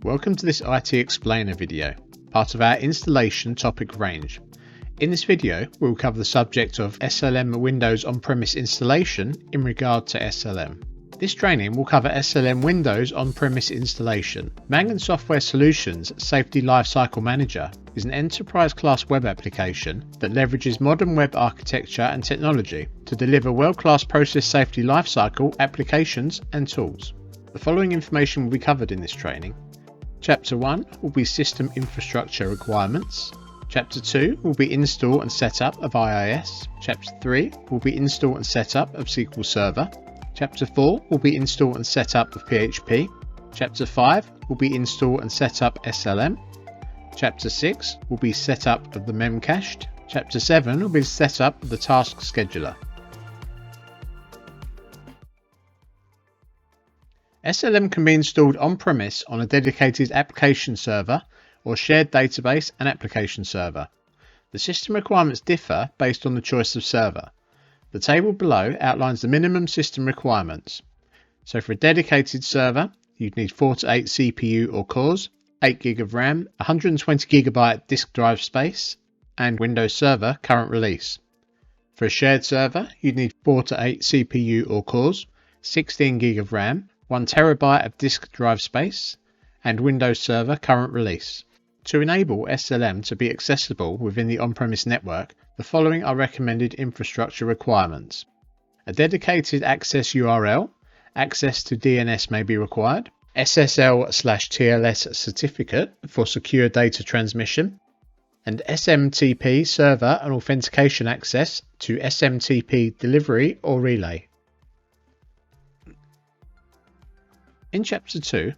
Welcome to this IT Explainer video, part of our installation topic range. In this video, we will cover the subject of SLM Windows on-premise installation in regard to SLM. This training will cover SLM Windows on-premise installation. Magnum Software Solutions Safety Lifecycle Manager is an enterprise-class web application that leverages modern web architecture and technology to deliver world-class process safety lifecycle applications and tools. The following information will be covered in this training. Chapter 1 will be System Infrastructure Requirements. Chapter 2 will be Install and Setup of IIS. Chapter 3 will be Install and Setup of SQL Server. Chapter 4 will be Install and Setup of PHP. Chapter 5 will be Install and Setup SLM. Chapter 6 will be Setup of the Memcached. Chapter 7 will be Setup of the Task Scheduler. SLM can be installed on-premise on a dedicated application server or shared database and application server. The system requirements differ based on the choice of server. The table below outlines the minimum system requirements. So for a dedicated server, you'd need 4 to 8 CPU or cores, 8 GB of RAM, 120 GB disk drive space, and Windows Server current release. For a shared server, you'd need 4 to 8 CPU or cores, 16 GB of RAM, 1 TB of disk drive space, and Windows Server current release. To enable SLM to be accessible within the on-premise network, the following are recommended infrastructure requirements. A dedicated access URL, access to DNS may be required, SSL/TLS certificate for secure data transmission, and SMTP server and authentication access to SMTP delivery or relay. In Chapter 2,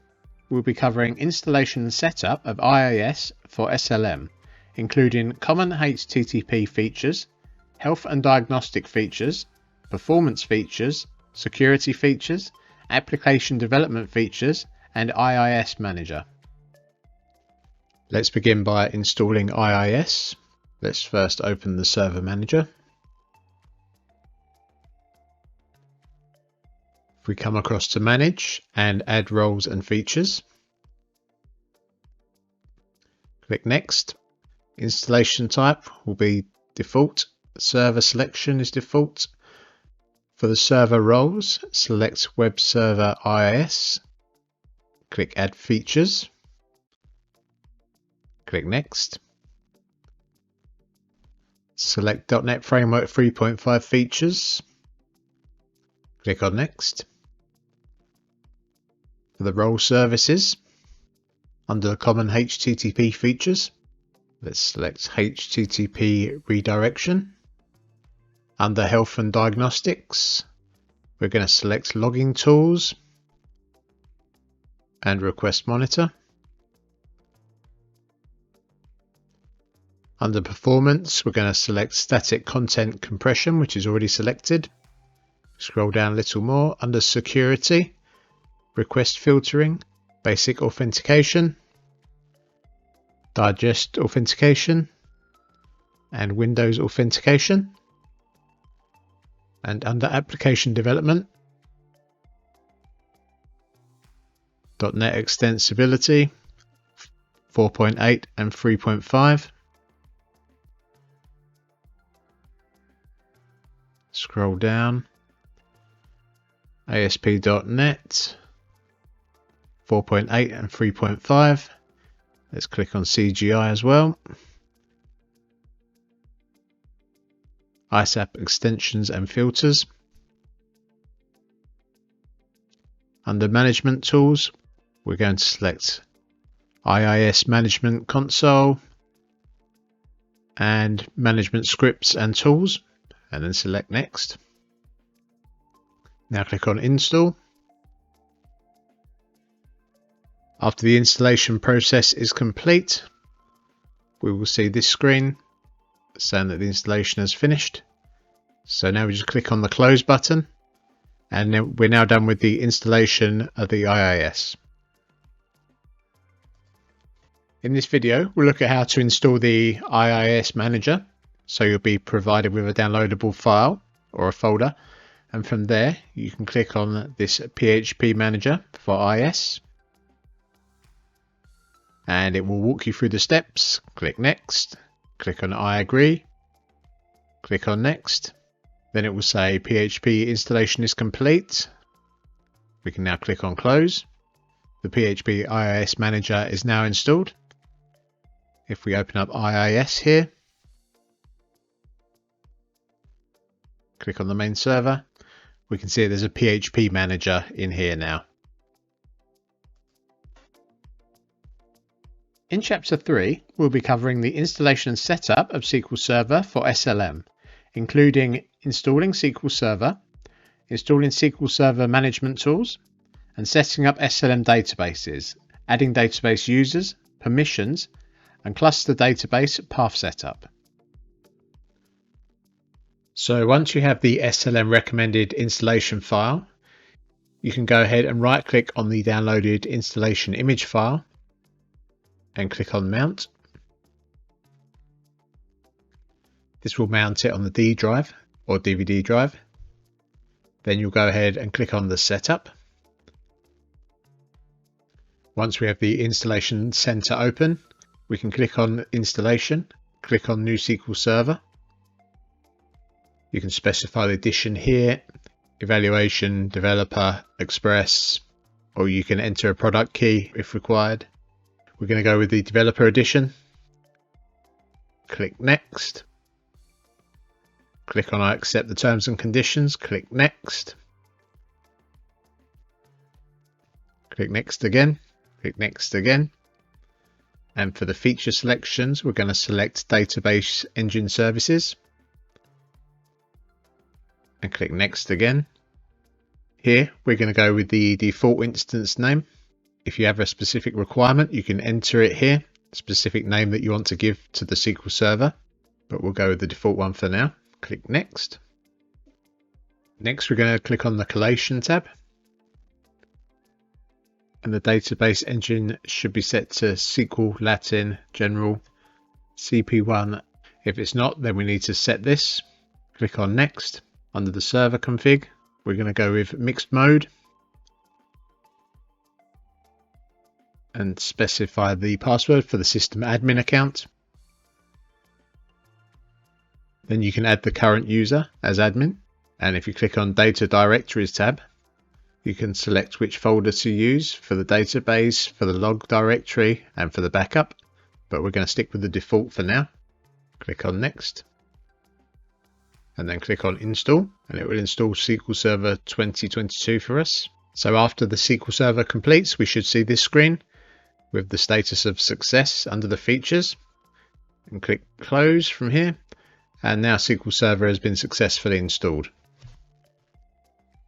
we'll be covering installation and setup of IIS for SLM, including common HTTP features, health and diagnostic features, performance features, security features, application development features, and IIS Manager. Let's begin by installing IIS. Let's first open the Server Manager. If we come across to Manage and Add Roles and Features, click Next. Installation type will be default. Server selection is default. For the server roles, select Web Server IIS. Click Add Features. Click Next. Select .NET Framework 3.5 features. Click on Next. For the role services, under the common HTTP features, let's select HTTP redirection. Under health and diagnostics, we're going to select logging tools and request monitor. Under performance, we're going to select static content compression, which is already selected. Scroll down a little more. Under security, request filtering, basic authentication, digest authentication, and Windows authentication. And under application development, .NET extensibility 4.8 and 3.5. Scroll down. ASP.NET 4.8 and 3.5. Let's click on CGI as well. ISAP extensions and filters. Under management tools, we're going to select IIS Management Console and Management Scripts and Tools, and then select Next. Now click on Install. After the installation process is complete, we will see this screen saying that the installation has finished. So now we just click on the Close button, and then we're now done with the installation of the IIS. In this video, we'll look at how to install the IIS Manager. So you'll be provided with a downloadable file or a folder, and from there you can click on this PHP Manager for IIS. and it will walk you through the steps. Click next, click on I agree, click on next. Then it will say PHP installation is complete. We can now click on close. The PHP IIS manager is now installed. If we open up IIS here, click on the main server, we can see there's a PHP manager in here now. In Chapter 3, we'll be covering the installation and setup of SQL Server for SLM, including installing SQL Server, installing SQL Server management tools, and setting up SLM databases, adding database users, permissions, and cluster database path setup. So once you have the SLM recommended installation file, you can go ahead and right click on the downloaded installation image file and click on Mount. This will mount it on the D drive or DVD drive. Then you'll go ahead and click on the Setup. Once we have the installation center open, we can click on Installation, click on New SQL Server. You can specify the edition here, Evaluation, Developer, Express, or you can enter a product key if required. We're going to go with the Developer Edition. Click Next. Click on I accept the terms and conditions. Click Next. Click Next again. Click Next again. And for the feature selections, we're going to select Database Engine Services. And click Next again. Here, we're going to go with the default instance name. If you have a specific requirement, you can enter it here, specific name that you want to give to the SQL Server, but we'll go with the default one for now. Click Next. Next, we're going to click on the Collation tab. And the database engine should be set to SQL, Latin, General, CP1. If it's not, then we need to set this. Click on Next. Under the server config, we're going to go with mixed mode and specify the password for the system admin account. Then you can add the current user as admin, and if you click on Data Directories tab, you can select which folder to use for the database, for the log directory, and for the backup, but we're going to stick with the default for now. Click on Next, and then click on Install, and it will install SQL Server 2022 for us. So after the SQL Server completes, we should see this screen with the status of success under the features, and click Close from here, and now SQL Server has been successfully installed.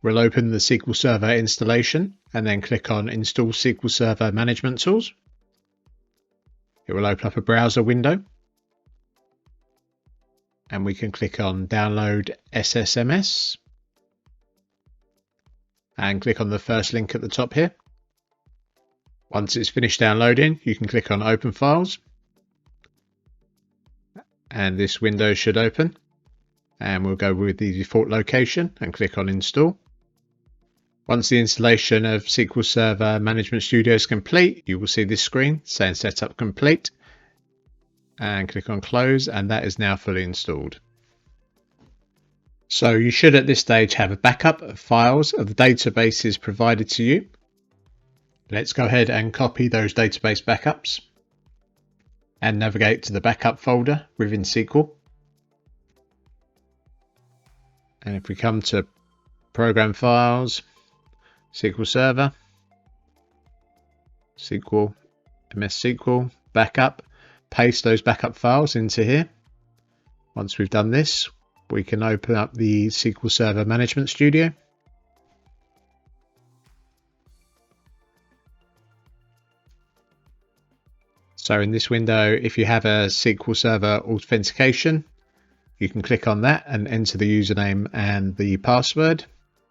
We'll open the SQL Server installation and then click on Install SQL Server Management Tools. It will open up a browser window, and we can click on Download SSMS and click on the first link at the top here. Once it's finished downloading, you can click on Open Files, and this window should open, and we'll go with the default location and click on Install. Once the installation of SQL Server Management Studio is complete, you will see this screen saying Setup Complete, and click on Close, and that is now fully installed. So you should at this stage have a backup of files of the databases provided to you. Let's go ahead and copy those database backups and navigate to the backup folder within SQL. And if we come to Program Files, SQL Server, SQL, MS SQL, Backup, paste those backup files into here. Once we've done this, we can open up the SQL Server Management Studio. So in this window, if you have a SQL Server authentication, you can click on that and enter the username and the password.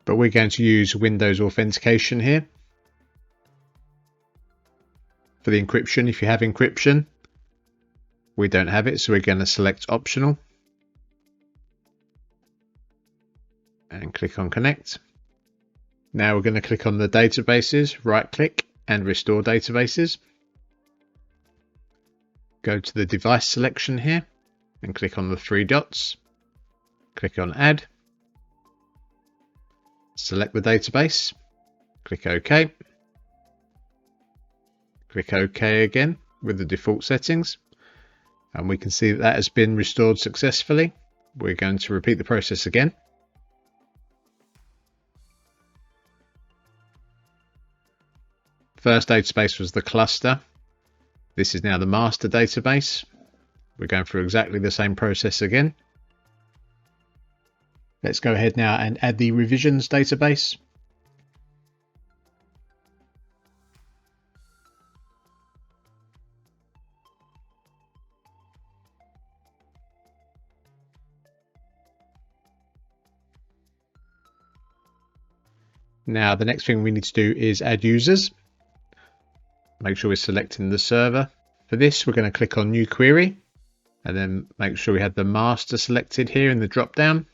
But we're going to use Windows authentication here. For the encryption, if you have encryption, we don't have it, so we're going to select optional and click on Connect. Now we're going to click on the databases, right click and restore databases. Go to the device selection here and click on the three dots. Click on Add. Select the database. Click OK. Click OK again with the default settings. And we can see that has been restored successfully. We're going to repeat the process again. First database was the cluster. This is now the master database. We're going through exactly the same process again. Let's go ahead now and add the revisions database. Now the next thing we need to do is add users. Make sure we're selecting the server. For this, we're going to click on New Query and then make sure we have the master selected here in the drop down.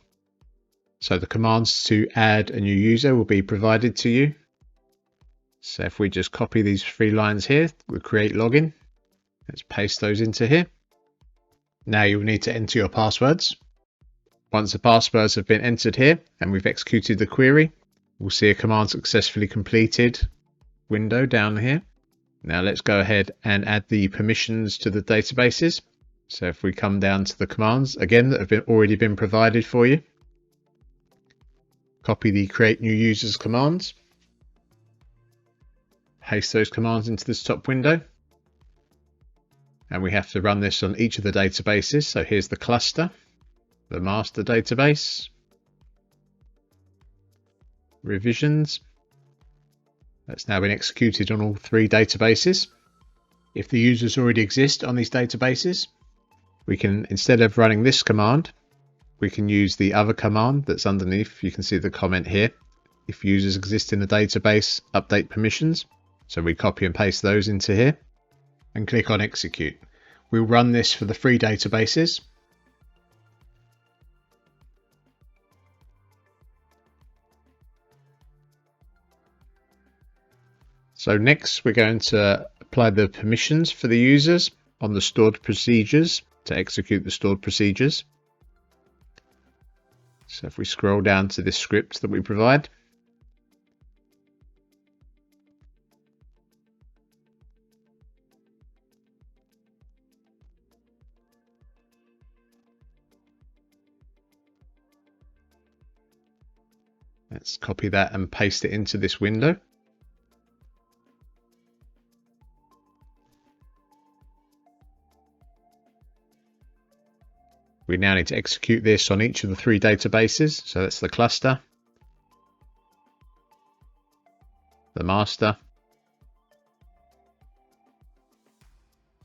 So the commands to add a new user will be provided to you. So if we just copy these 3 lines here, we'll create login. Let's paste those into here. Now you'll need to enter your passwords. Once the passwords have been entered here and we've executed the query, we'll see a command successfully completed window down here. Now let's go ahead and add the permissions to the databases. So if we come down to the commands again that have already been provided for you, copy the create new users commands, paste those commands into this top window, and we have to run this on each of the databases. So here's the cluster, the master database, revisions. That's now been executed on all 3 databases. If the users already exist on these databases, we can, instead of running this command, we can use the other command that's underneath. You can see the comment here. If users exist in the database, update permissions. So we copy and paste those into here and click on execute. We'll run this for the 3 databases. So next we're going to apply the permissions for the users on the stored procedures to execute the stored procedures. So if we scroll down to this script that we provide, let's copy that and paste it into this window. We now need to execute this on each of the 3 databases. So that's the cluster, the master,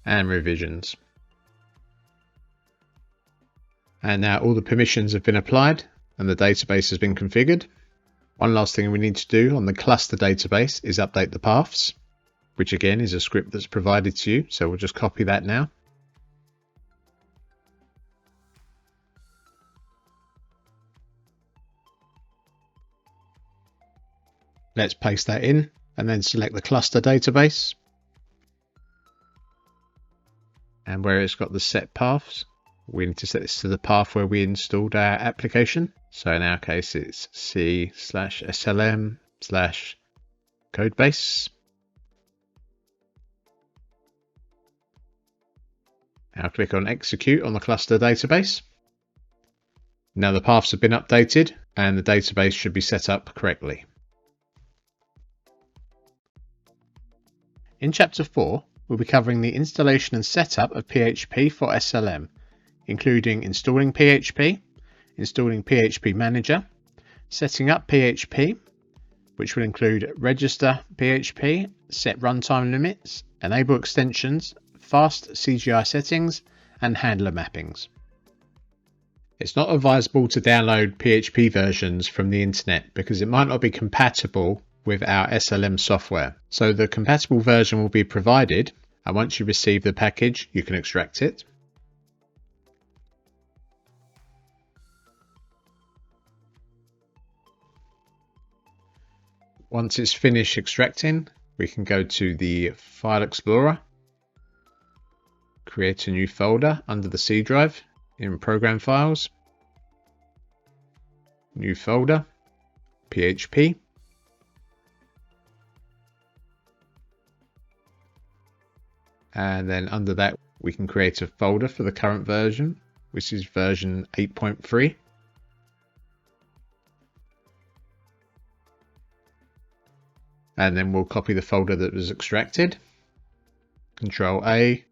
and revisions. And now all the permissions have been applied and the database has been configured. One last thing we need to do on the cluster database is update the paths, which again is a script that's provided to you. So we'll just copy that now. Let's paste that in and then select the cluster database. And where it's got the set paths, we need to set this to the path where we installed our application. So in our case, it's c/slm/codebase. Now click on execute on the cluster database. Now the paths have been updated and the database should be set up correctly. In Chapter 4, we'll be covering the installation and setup of PHP for SLM, including installing PHP, installing PHP Manager, setting up PHP, which will include register PHP, set runtime limits, enable extensions, fast CGI settings, and handler mappings. It's not advisable to download PHP versions from the internet because it might not be compatible with our SLM software. So the compatible version will be provided, and once you receive the package, you can extract it. Once it's finished extracting, we can go to the File Explorer, create a new folder under the C drive in Program Files, new folder, PHP, and then under that we can create a folder for the current version, which is version 8.3. And then we'll copy the folder that was extracted. Control A,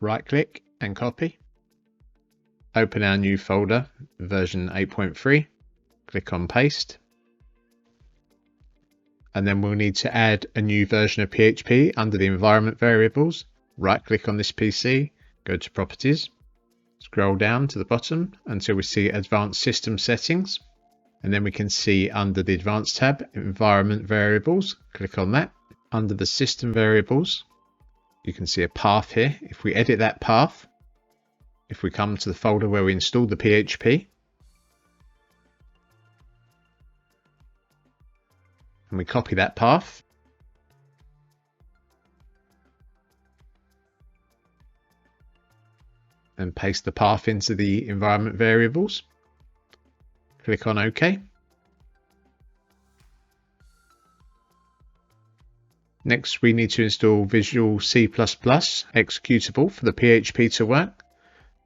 right click and copy. Open our new folder, version 8.3. Click on paste. And then we'll need to add a new version of PHP under the environment variables. Right click on this PC, go to properties, scroll down to the bottom until we see advanced system settings. And then we can see under the advanced tab, environment variables, click on that. Under the system variables, you can see a path here. If we edit that path, if we come to the folder where we installed the PHP, and we copy that path, and paste the path into the environment variables, click on OK. Next, we need to install Visual C++ executable for the PHP to work.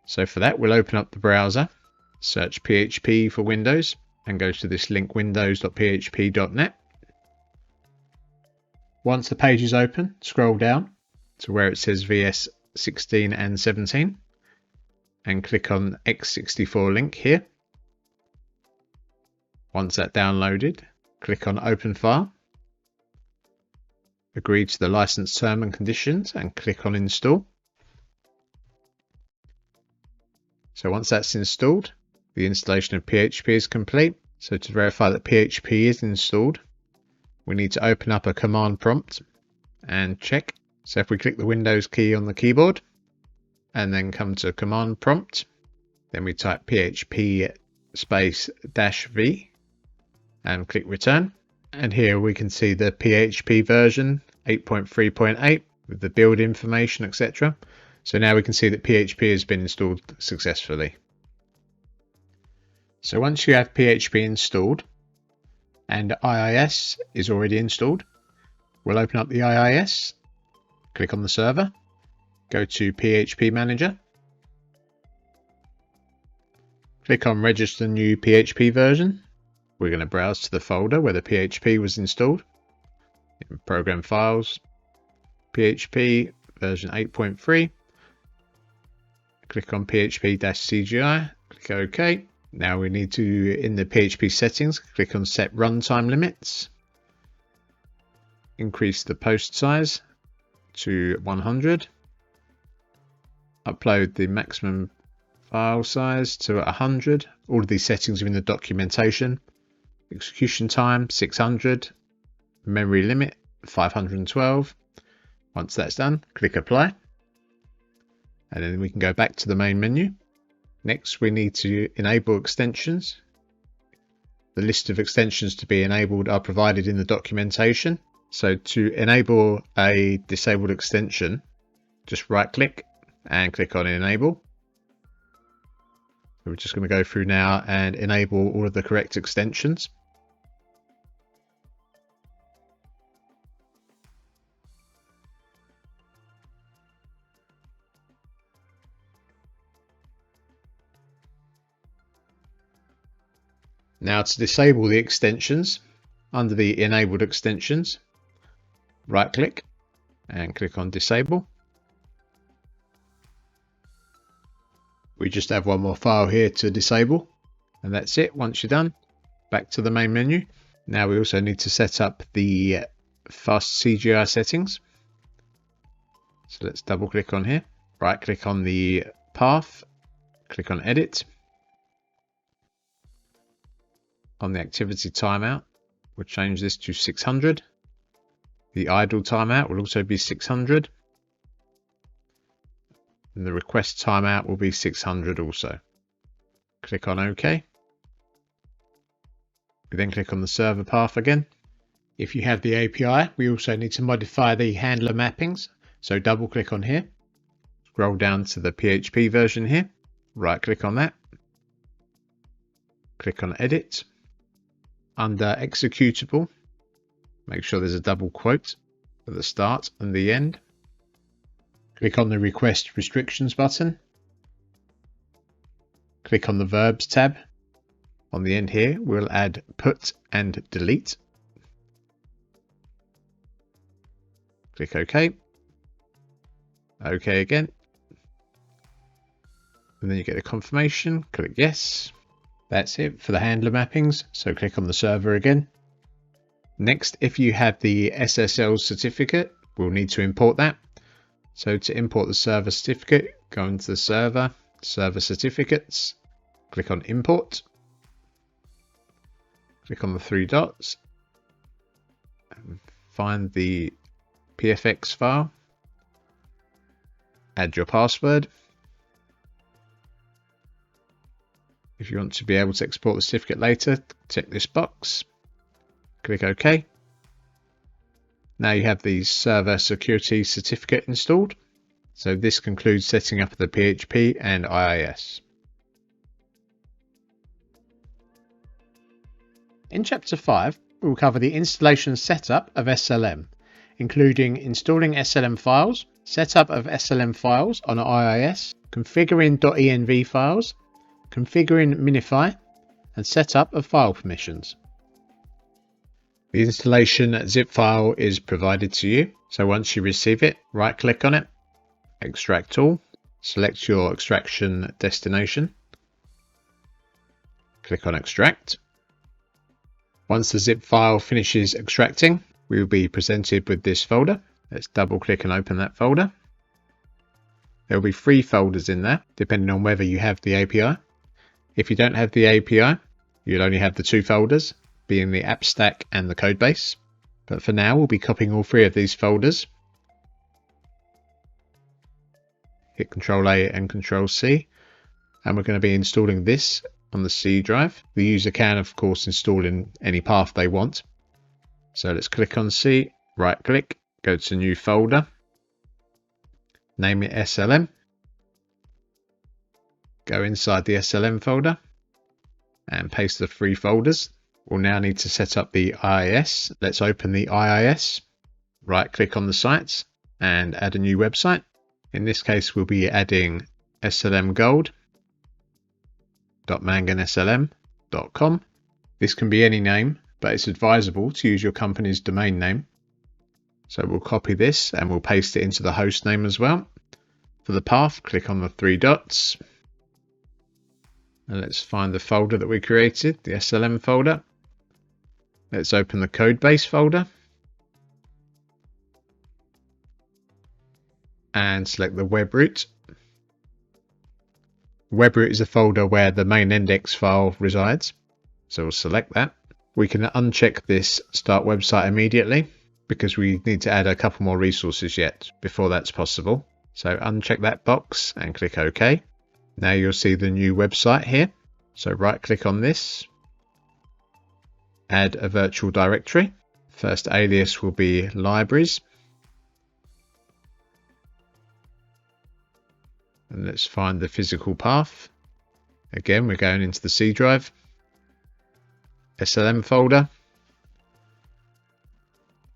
So for that, we'll open up the browser, search PHP for Windows, and go to this link windows.php.net. Once the page is open, scroll down to where it says VS 16 and 17, and click on x64 link here. Once that's downloaded, click on Open File. Agree to the license term and conditions and click on Install. So once that's installed, the installation of PHP is complete. So to verify that PHP is installed, we need to open up a command prompt and check. So if we click the Windows key on the keyboard and then come to command prompt, then we type PHP space -v and click return. And here we can see the PHP version 8.3.8 with the build information, etc. So now we can see that PHP has been installed successfully. So once you have PHP installed and IIS is already installed, we'll open up the IIS, click on the server, go to PHP Manager, click on Register New PHP Version. We're going to browse to the folder where the PHP was installed. In Program Files, PHP version 8.3. Click on PHP-CGI, click OK. Now we need to, in the PHP settings, click on Set Runtime Limits. Increase the post size to 100. Upload the maximum file size to 100. All of these settings are in the documentation. Execution time 600, memory limit 512. Once that's done, click apply, and then we can go back to the main menu. Next, we need to enable extensions. The list of extensions to be enabled are provided in the documentation. So to enable a disabled extension, just right click and click on enable. We're just going to go through now and enable all of the correct extensions. Now to disable the extensions, under the enabled extensions, right click and click on disable. We just have one more file here to disable, and that's it. Once you're done, back to the main menu. Now we also need to set up the fast CGI settings. So let's double click on here, right click on the path, click on edit. On the activity timeout, we'll change this to 600. The idle timeout will also be 600. And the request timeout will be 600 also. Click on OK. We then click on the server path again. If you have the API, we also need to modify the handler mappings So double click on here, scroll down to the PHP version here, right click on that, click on edit. Under executable, make sure there's a double quote at the start and the end. Click on the request restrictions button. Click on the verbs tab. On the end here, we'll add put and delete. Click OK. OK again. And then you get a confirmation. Click yes. That's it for the handler mappings. So click on the server again. Next, if you have the SSL certificate, we'll need to import that. So to import the server certificate, go into the server, server certificates, click on import. Click on the three dots and find the PFX file. Add your password. If you want to be able to export the certificate later, check this box. Click OK. Now you have the server security certificate installed. So this concludes setting up the PHP and IIS. In Chapter 5, we will cover the installation setup of SLM, including installing SLM files, setup of SLM files on IIS, configuring .env files, configuring Minify, and setup of file permissions. The installation zip file is provided to you, so once you receive it, right-click on it, extract all, select your extraction destination, click on extract. Once the zip file finishes extracting, we will be presented with this folder. Let's double click and open that folder. There will be 3 folders in there, depending on whether you have the API. If you don't have the API, you'll only have the 2 folders, being the app stack and the codebase. But for now, we'll be copying all 3 of these folders. Hit Ctrl A and Ctrl C, and we're going to be installing this on the C drive. The user can, of course, install in any path they want. So let's click on C, right click, go to new folder, name it SLM, go inside the SLM folder and paste the 3 folders. We'll now need to set up the IIS. Let's open the IIS, right click on the sites and add a new website. In this case, we'll be adding slmgold.manganslm.com. This can be any name, but it's advisable to use your company's domain name. So we'll copy this and we'll paste it into the host name as well. For the path, click on the 3 dots. And let's find the folder that we created, the SLM folder. Let's open the codebase folder. And select the web root. Web root is a folder where the main index file resides. So we'll select that. We can uncheck this start website immediately because we need to add a couple more resources yet before that's possible. So uncheck that box and click OK. Now you'll see the new website here. So right click on this. Add a virtual directory. First alias will be libraries. And let's find the physical path. Again, we're going into the C drive. SLM folder.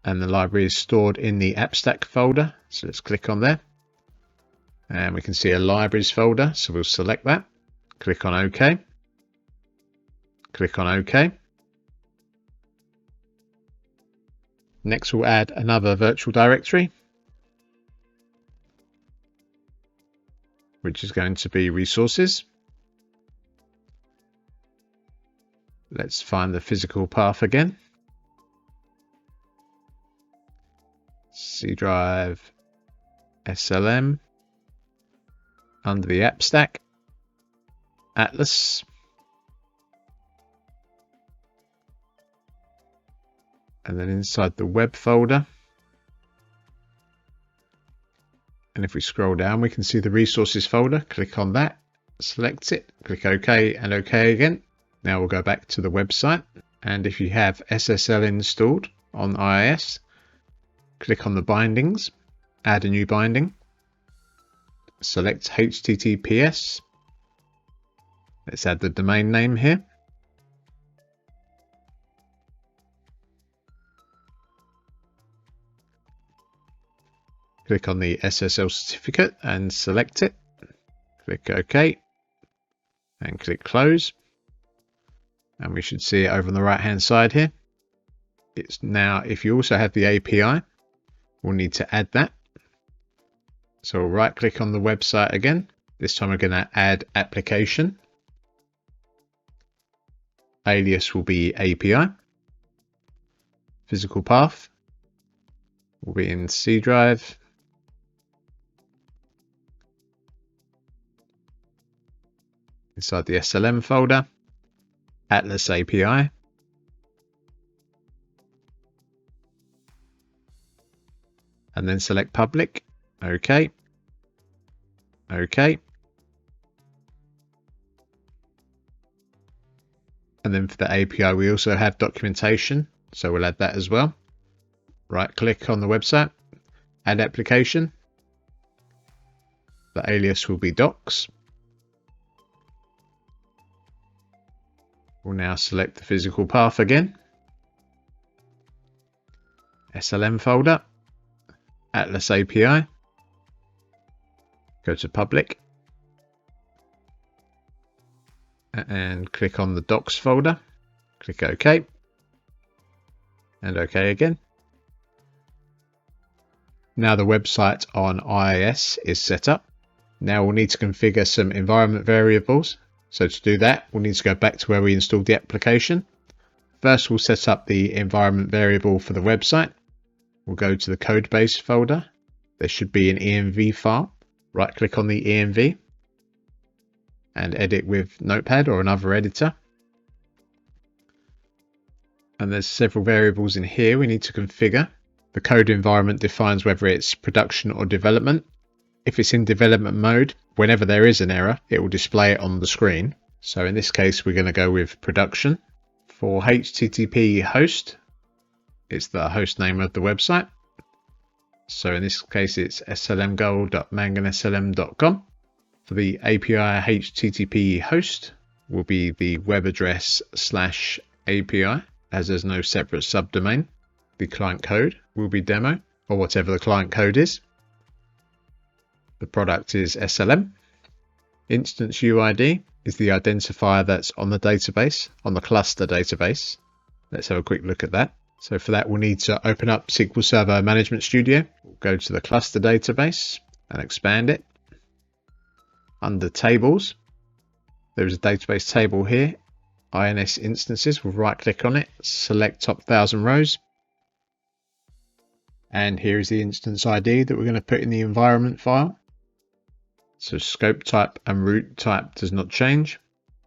And the library is stored in the AppStack folder. So let's click on there. And we can see a libraries folder. So we'll select that. Click on OK. Click on OK. Next, we'll add another virtual directory, which is going to be resources. Let's find the physical path again. C drive, SLM, under the app stack, Atlas, and then inside the web folder. And if we scroll down, we can see the resources folder. Click on that, select it, click OK and OK again. Now we'll go back to the website. And if you have SSL installed on IIS, click on the bindings add a new binding. Select HTTPS. Let's add the domain name here. Click on the SSL certificate and select it. Click OK and click Close. And we should see it over on the right hand side here. It's now, if you also have the API, we'll need to add that. So we'll right click on the website again. This time we're going to add application. Alias will be API. Physical path will be in C drive. Inside the SLM folder, Atlas API. And then select public. OK. OK. And then for the API, we also have documentation. So we'll add that as well. Right click on the website, add application. The alias will be docs. We'll now select the physical path again. SLM folder, Atlas API. Go to public. And click on the docs folder. Click OK. And OK again. Now the website on IIS is set up. Now we'll need to configure some environment variables. So to do that, we'll need to go back to where we installed the application. First, we'll set up the environment variable for the website. We'll go to the codebase folder. There should be an env file. Right click on the env and edit with Notepad or another editor. And there's several variables in here we need to configure. The code environment defines whether it's production or development. If it's in development mode, whenever there is an error, it will display it on the screen. So in this case, we're going to go with production. For HTTP host, it's the host name of the website. So in this case, it's slmgold.manganslm.com. For the API HTTP host will be the web address /API, as there's no separate subdomain. The client code will be demo, or whatever the client code is. The product is SLM. Instance UID is the identifier that's on the database, on the cluster database. Let's have a quick look at that. So for that, we'll need to open up SQL Server Management Studio. We'll go to the cluster database and expand it. Under tables, there is a database table here, INS instances. We'll right click on it, select top 1000 rows. And here is the instance ID that we're going to put in the environment file. So scope type and root type does not change.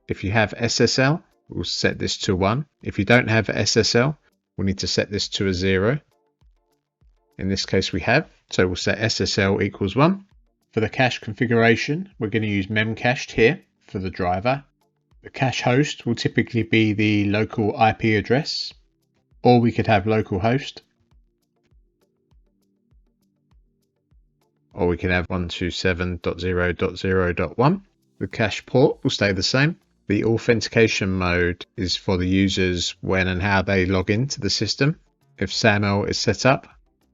If you have SSL, we'll set this to 1. If you don't have SSL, we'll need to set this to a 0. In this case we have, so we'll set SSL equals 1. For the cache configuration, we're going to use Memcached here for the driver. The cache host will typically be the local IP address, or we could have localhost. Or we can have 127.0.0.1. The cache port will stay the same. The authentication mode is for the users when and how they log into the system. If SAML is set up,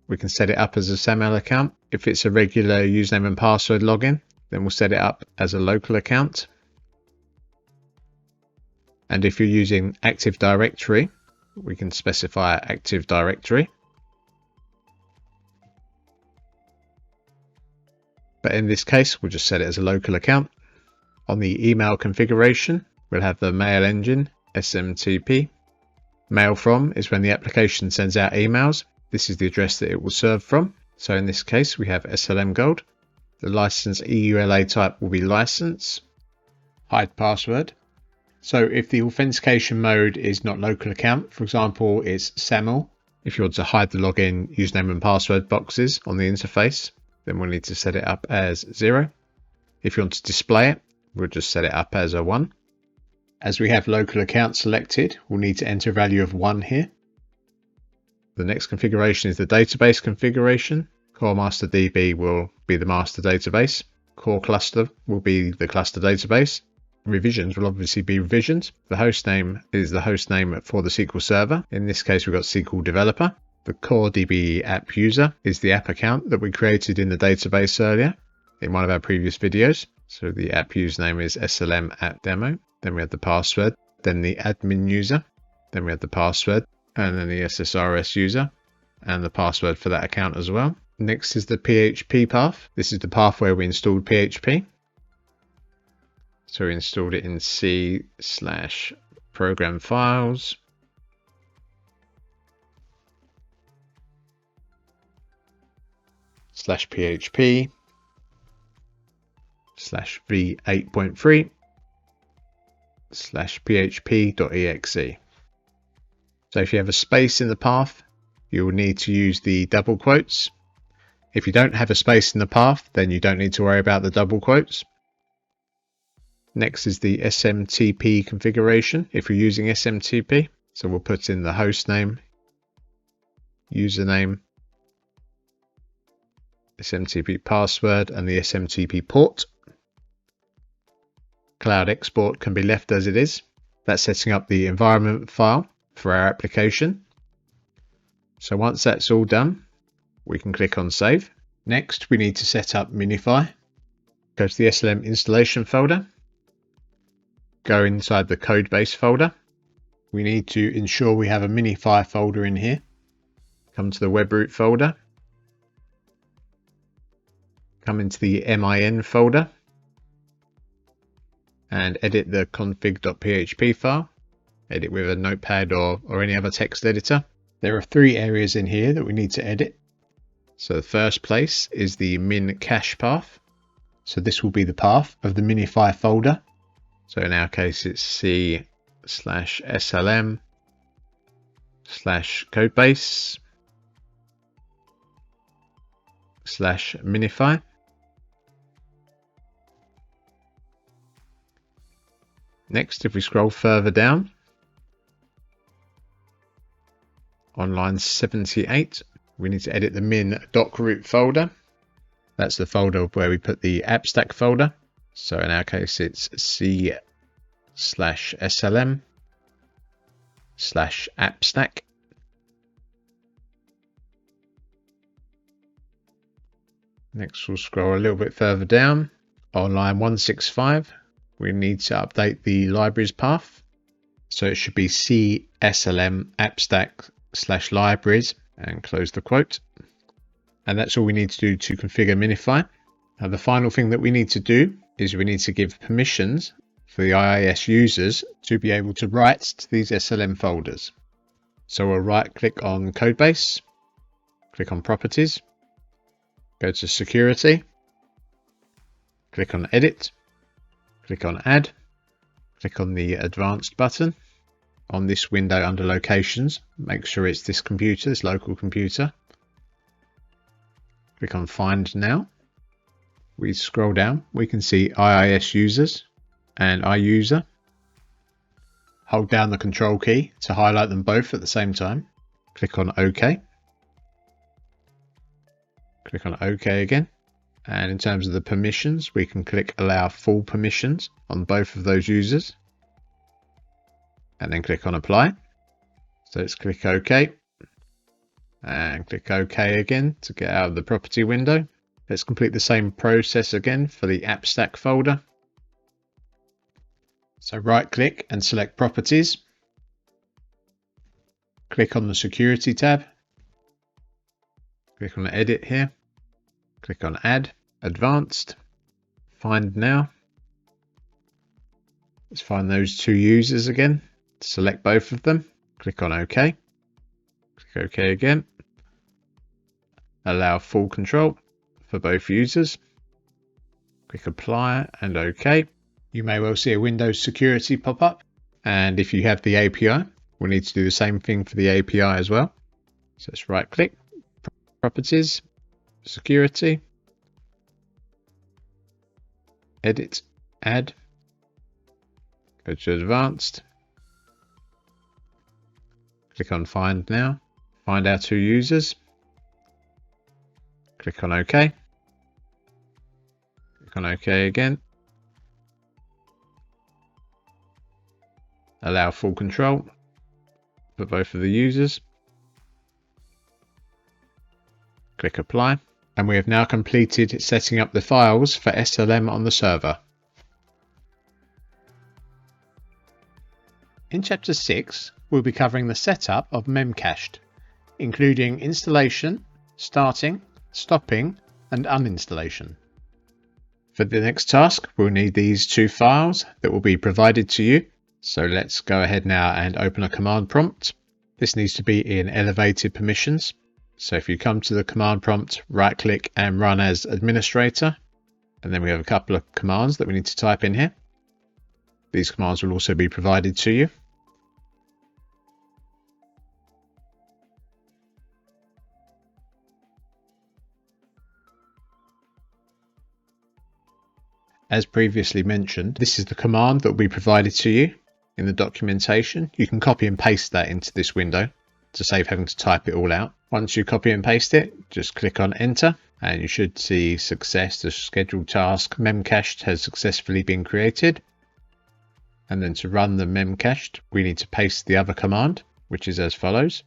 we can set it up as a SAML account. If it's a regular username and password login, then we'll set it up as a local account. And if you're using Active Directory, we can specify Active Directory. But in this case, we'll just set it as a local account. On the email configuration, we'll have the mail engine, SMTP. Mail from is when the application sends out emails. This is the address that it will serve from. So in this case, we have SLM Gold. The license EULA type will be license. Hide password. So if the authentication mode is not local account, for example, it's SAML. If you want to hide the login, username and password boxes on the interface, then we'll need to set it up as 0. If you want to display it, we'll just set it up as a 1. As we have local account selected, we'll need to enter a value of 1 here. The next configuration is the database configuration, Core master DB will be the master database. Core cluster will be the cluster database. Revisions will obviously be revisions. The host name is the host name for the SQL Server. In this case, we've got SQL Developer. The core DB app user is the app account that we created in the database earlier in one of our previous videos. So the app username is SLM app demo. Then we have the password, then the admin user, then we have the password, and then the SSRS user, and the password for that account as well. Next is the PHP path. This is the path where we installed PHP. So we installed it in C/program files. /PHP /v8.3 /php.exe. So if you have a space in the path, you will need to use the double quotes. If you don't have a space in the path, then you don't need to worry about the double quotes. Next is the SMTP configuration if you're using SMTP. So we'll put in the host name, username, SMTP password, and the SMTP port. Cloud export can be left as it is. That's setting up the environment file for our application. So once that's all done, we can click on save. Next, we need to set up Minify. Go to the SLM installation folder. Go inside the codebase folder. We need to ensure we have a Minify folder in here. Come to the webroot folder. Come into the MIN folder and edit the config.php file. Edit with a notepad or any other text editor. There are 3 areas in here that we need to edit. So the first place is the Memcached path. So this will be the path of the Minify folder. So in our case, it's C/SLM/codebase/Minify. Next, if we scroll further down, on line 78, we need to edit the min.root folder. That's the folder where we put the app stack folder. So in our case, it's C/SLM/appstack. Next, we'll scroll a little bit further down. On line 165, we need to update the libraries path. So it should be C/SLM/appstack/libraries and close the quote. And that's all we need to do to configure Minify. Now the final thing that we need to do is we need to give permissions for the IIS users to be able to write to these SLM folders. So we'll right click on Codebase, click on Properties, go to Security, click on Edit, click on Add, click on the Advanced button. On this window under Locations, make sure it's this computer, this local computer. Click on Find Now. We scroll down, we can see IIS users and iUser. Hold down the Control key to highlight them both at the same time. Click on OK. Click on OK again. And in terms of the permissions, we can click Allow Full Permissions on both of those users. And then click on Apply. So let's click OK. And click OK again to get out of the property window. Let's complete the same process again for the AppStack folder. So right click and select Properties. Click on the Security tab. Click on Edit here. Click on Add, Advanced, Find Now. Let's find those 2 users again. Select both of them. Click on OK. Click OK again. Allow full control for both users. Click Apply and OK. You may well see a Windows security pop up. And if you have the API, we'll need to do the same thing for the API as well. So let's right click, Properties, Security, Edit, Add, go to Advanced, click on Find Now, find our 2 users, Click on OK. Click on OK again. Allow full control for both of the users. Click Apply. And we have now completed setting up the files for SLM on the server. In Chapter 6, we'll be covering the setup of Memcached, including installation, starting, stopping, and uninstallation. For the next task, we'll need these two files that will be provided to you. So let's go ahead now and open a command prompt. This needs to be in elevated permissions. So if you come to the command prompt, right click and run as administrator. And then we have a couple of commands that we need to type in here. These commands will also be provided to you. As previously mentioned, this is the command that will be provided to you in the documentation. You can copy and paste that into this window to save having to type it all out. Once you copy and paste it, just click on enter and you should see success. The scheduled task Memcached has successfully been created. And then to run the Memcached, we need to paste the other command, which is as follows.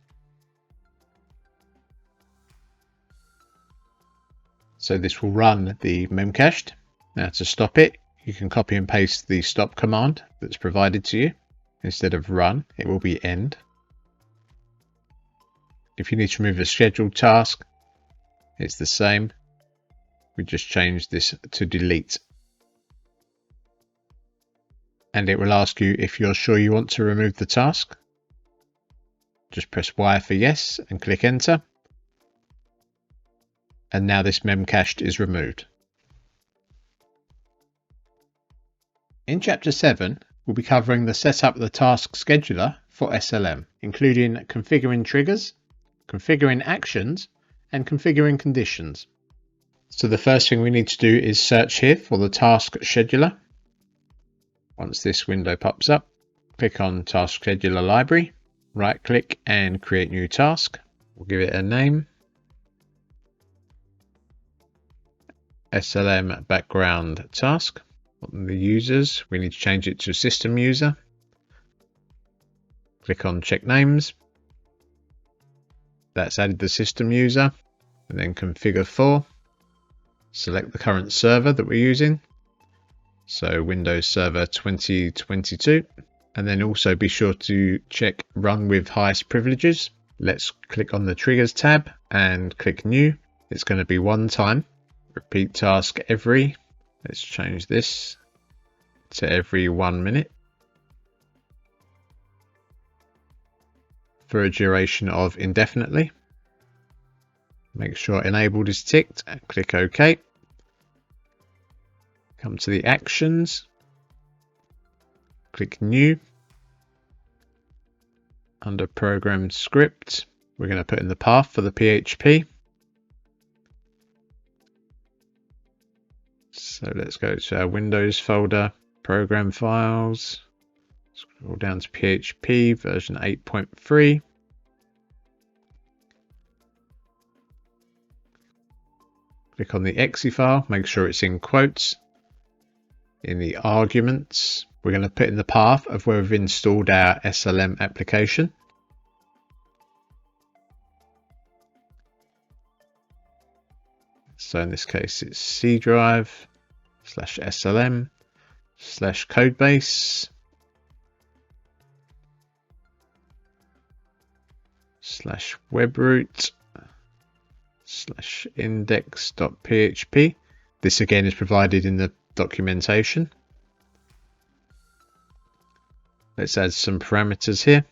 So this will run the Memcached. Now to stop it, you can copy and paste the stop command that's provided to you. Instead of run, it will be end. If you need to remove a scheduled task, it's the same. We just change this to delete. And it will ask you if you're sure you want to remove the task. Just press Y for yes and click enter. And now this Memcached is removed. In Chapter 7, we'll be covering the setup of the task scheduler for SLM, including configuring triggers, configuring actions, and configuring conditions. So the first thing we need to do is search here for the task scheduler. Once this window pops up, click on Task Scheduler Library, right click and create new task. We'll give it a name. SLM background task. The users, we need to change it to system user. Click on check names. That's added the system user. And then configure for. Select the current server that we're using. So Windows Server 2022. And then also be sure to check run with highest privileges. Let's click on the triggers tab and click new. It's going to be one time. Repeat task every. Let's change this to every 1 minute for a duration of indefinitely. Make sure enabled is ticked and click OK. Come to the actions, click new. Under program script, we're going to put in the path for the PHP. So let's go to our Windows folder, program files, scroll down to PHP version 8.3. Click on the exe file, make sure it's in quotes. In the arguments, we're going to put in the path of where we've installed our SLM application. So in this case, it's C drive /SLM /codebase /webroot /index.php. This again is provided in the documentation. Let's add some parameters here.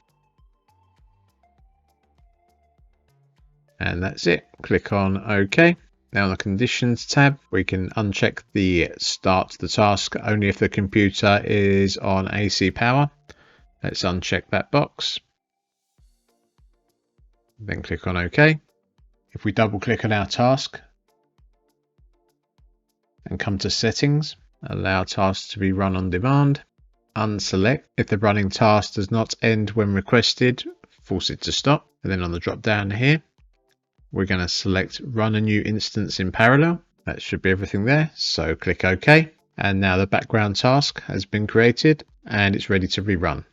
And that's it. Click on OK. Now on the conditions tab, we can uncheck the start the task only if the computer is on AC power. Let's uncheck that box. Then click on OK. If we double click on our task and come to settings, allow tasks to be run on demand, unselect. If the running task does not end when requested, force it to stop. And then on the drop down here, We're going to select run a new instance in parallel. That should be everything there. So click OK. And now the background task has been created and it's ready to rerun.